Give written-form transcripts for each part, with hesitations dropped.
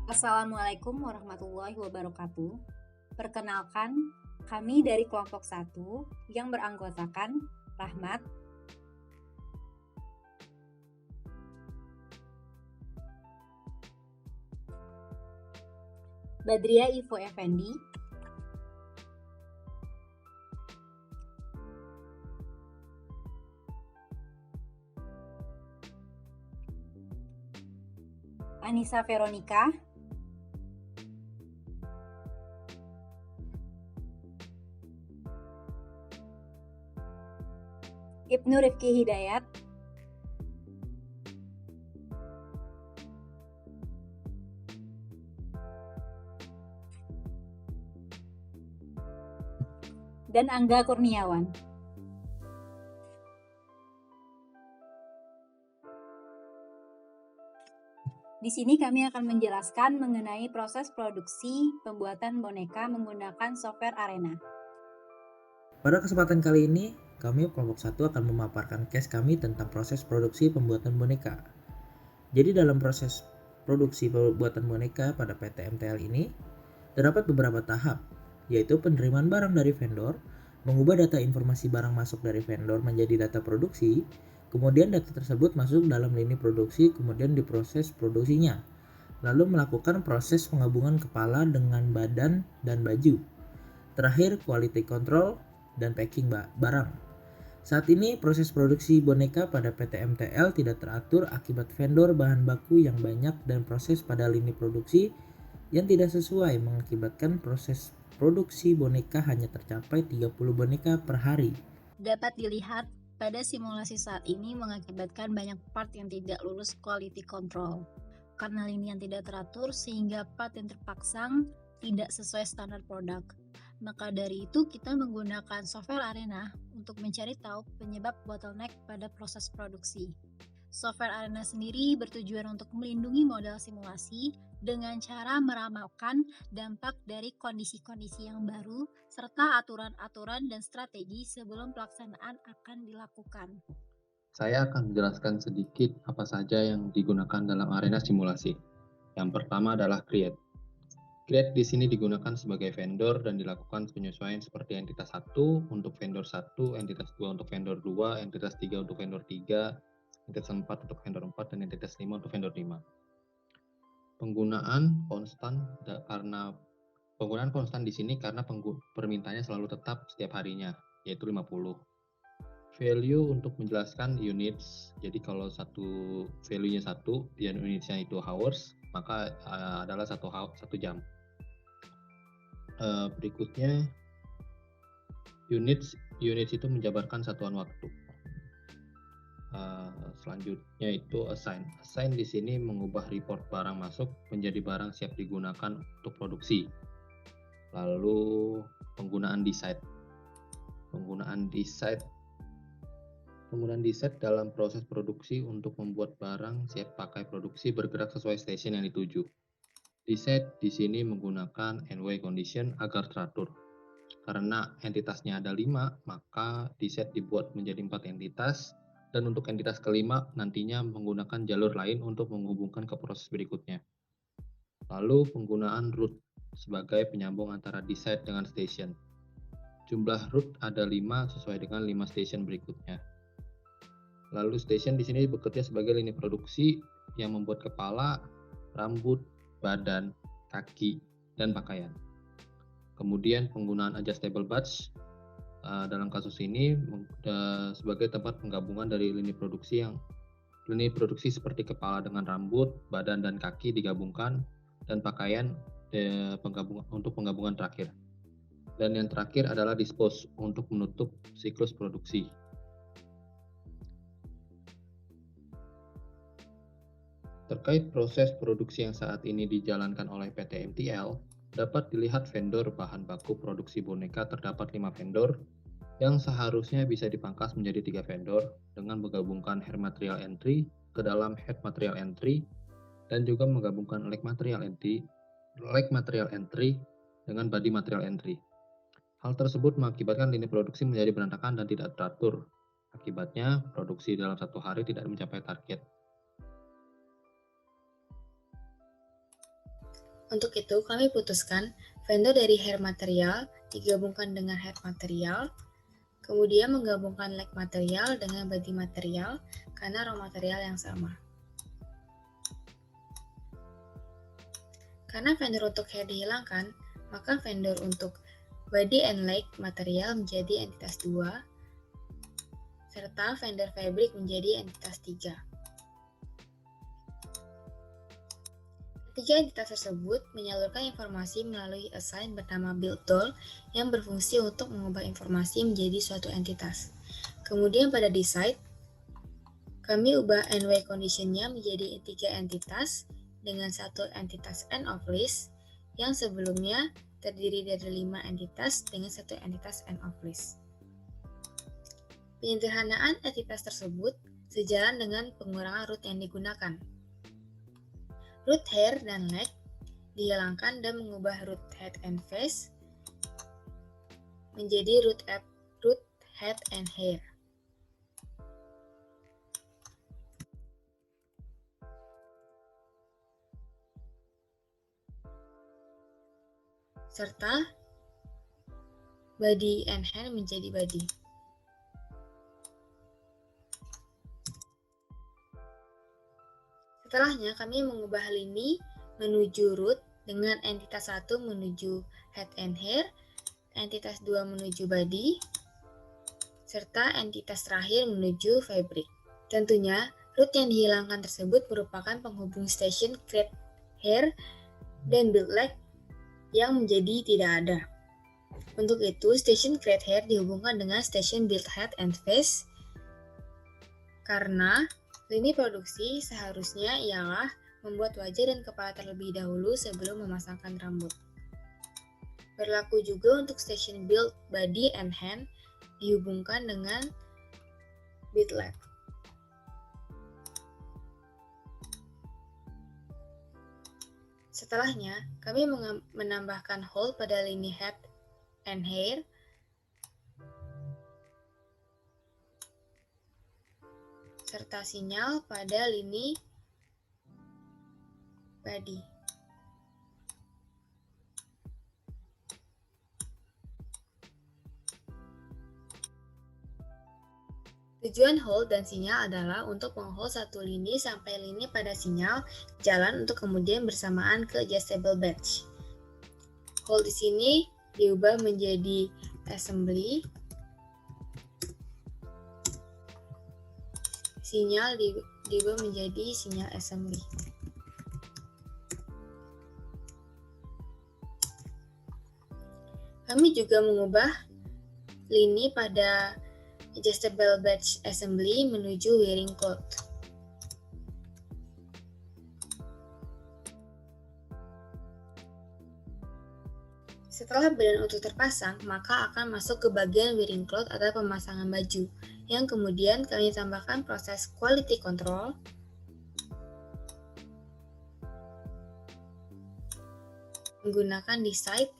Assalamualaikum warahmatullahi wabarakatuh. Perkenalkan, kami dari kelompok 1 yang beranggotakan Rahmat, Badria Ivo Effendi, Anissa Veronica, Ibnu Rifki Hidayat, dan Angga Kurniawan. Di sini kami akan menjelaskan mengenai proses produksi pembuatan boneka menggunakan software Arena. Pada kesempatan kali ini, kami kelompok 1 akan memaparkan case kami tentang proses produksi pembuatan boneka. Jadi dalam proses produksi pembuatan boneka pada PT MTL ini, terdapat beberapa tahap, yaitu penerimaan barang dari vendor, mengubah data informasi barang masuk dari vendor menjadi data produksi, kemudian data tersebut masuk dalam lini produksi, kemudian diproses produksinya, lalu melakukan proses penggabungan kepala dengan badan dan baju. Terakhir, quality control dan packing barang. Saat ini proses produksi boneka pada PT MTL tidak teratur akibat vendor bahan baku yang banyak dan proses pada lini produksi yang tidak sesuai mengakibatkan proses produksi boneka hanya tercapai 30 boneka per hari. Dapat dilihat pada simulasi saat ini mengakibatkan banyak part yang tidak lulus quality control. Karena lini yang tidak teratur sehingga part yang terpasang tidak sesuai standar produk. Maka dari itu kita menggunakan software Arena untuk mencari tahu penyebab bottleneck pada proses produksi. Software Arena sendiri bertujuan untuk melindungi model simulasi dengan cara meramalkan dampak dari kondisi-kondisi yang baru serta aturan-aturan dan strategi sebelum pelaksanaan akan dilakukan. Saya akan menjelaskan sedikit apa saja yang digunakan dalam arena simulasi. Yang pertama adalah create. Create di sini digunakan sebagai vendor dan dilakukan penyesuaian seperti entitas 1 untuk vendor 1, entitas 2 untuk vendor 2, entitas 3 untuk vendor 3, entitas 4 untuk vendor 4, dan entitas 5 untuk vendor 5. Penggunaan konstan di sini karena permintaannya selalu tetap setiap harinya, yaitu 50. Value untuk menjelaskan units, jadi kalau satu value-nya 1 dan unitsnya itu hours, maka adalah 1 jam. Berikutnya units itu menjabarkan satuan waktu. Selanjutnya itu assign di sini mengubah report barang masuk menjadi barang siap digunakan untuk produksi. Lalu penggunaan decide dalam proses produksi untuk membuat barang siap pakai produksi bergerak sesuai station yang dituju. Decide di sini menggunakan NY condition agar teratur. Karena entitasnya ada 5, maka decide dibuat menjadi 4 entitas, dan untuk entitas kelima nantinya menggunakan jalur lain untuk menghubungkan ke proses berikutnya. Lalu penggunaan route sebagai penyambung antara decide dengan station. Jumlah route ada 5 sesuai dengan 5 station berikutnya. Lalu station di sini bekerja sebagai lini produksi yang membuat kepala, rambut, badan, kaki, dan pakaian. Kemudian penggunaan adjustable batch dalam kasus ini sebagai tempat penggabungan dari lini produksi seperti kepala dengan rambut, badan, dan kaki digabungkan, dan pakaian untuk penggabungan terakhir. Dan yang terakhir adalah dispose untuk menutup siklus produksi. Terkait proses produksi yang saat ini dijalankan oleh PT MTL, dapat dilihat vendor bahan baku produksi boneka terdapat 5 vendor yang seharusnya bisa dipangkas menjadi 3 vendor dengan menggabungkan head material entry ke dalam head material entry dan juga menggabungkan leg material entry dengan body material entry. Hal tersebut mengakibatkan lini produksi menjadi berantakan dan tidak teratur. Akibatnya, produksi dalam 1 hari tidak mencapai target. Untuk itu, kami putuskan vendor dari hair material digabungkan dengan head material, kemudian menggabungkan leg material dengan body material karena raw material yang sama. Karena vendor untuk hair dihilangkan, maka vendor untuk body and leg material menjadi entitas 2, serta vendor fabric menjadi entitas 3. Ketiga entitas tersebut menyalurkan informasi melalui assign bernama build tool yang berfungsi untuk mengubah informasi menjadi suatu entitas. Kemudian pada decide, kami ubah NY condition-nya menjadi 3 entitas dengan satu entitas end of list yang sebelumnya terdiri dari 5 entitas dengan satu entitas end of list. Penyederhanaan entitas tersebut sejalan dengan pengurangan root yang digunakan. Root hair dan leg dihilangkan dan mengubah root head and face menjadi root head and hair. Serta body and hair menjadi body. Setelahnya, kami mengubah lini menuju root dengan entitas 1 menuju head and hair, entitas 2 menuju body, serta entitas terakhir menuju fabric. Tentunya, root yang dihilangkan tersebut merupakan penghubung station create hair dan build leg yang menjadi tidak ada. Untuk itu, station create hair dihubungkan dengan station build head and face karena lini produksi seharusnya ialah membuat wajah dan kepala terlebih dahulu sebelum memasangkan rambut. Berlaku juga untuk station build body and hand dihubungkan dengan build leg. Setelahnya, kami menambahkan hold pada lini head and hair serta sinyal pada lini body. Tujuan hold dan sinyal adalah untuk meng-hold satu lini sampai lini pada sinyal jalan untuk kemudian bersamaan ke adjustable batch. Hold di sini diubah menjadi assembly. Sinyal diubah menjadi sinyal assembly. Kami juga mengubah lini pada adjustable batch assembly menuju wearing cloth. Setelah badan utuh terpasang, maka akan masuk ke bagian wearing cloth atau pemasangan baju, yang kemudian kami tambahkan proses quality control menggunakan decide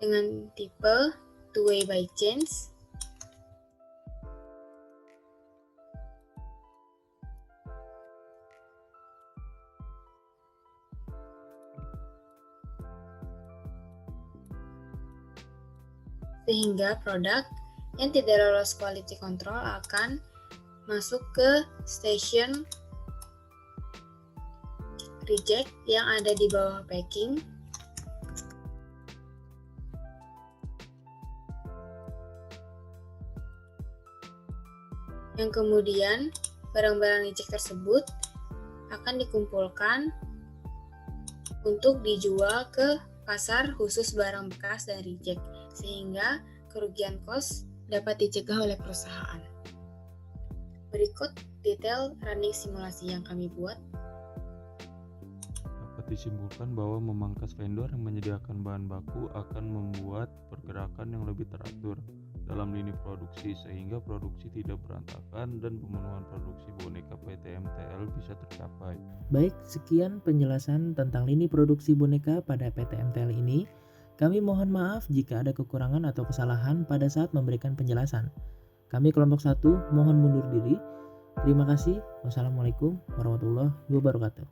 dengan tipe two-way by change sehingga produk yang tidak lolos quality control akan masuk ke station reject yang ada di bawah packing. Yang kemudian barang-barang reject tersebut akan dikumpulkan untuk dijual ke pasar khusus barang bekas dan reject, sehingga kerugian kos dapat dicegah oleh perusahaan. Berikut detail running simulasi yang kami buat. Dapat disimpulkan bahwa memangkas vendor yang menyediakan bahan baku akan membuat pergerakan yang lebih teratur dalam lini produksi sehingga produksi tidak berantakan dan pemenuhan produksi boneka PT MTL bisa tercapai. Baik, sekian penjelasan tentang lini produksi boneka pada PT MTL ini. Kami mohon maaf jika ada kekurangan atau kesalahan pada saat memberikan penjelasan. Kami kelompok 1 mohon mundur diri. Terima kasih. Wassalamualaikum warahmatullahi wabarakatuh.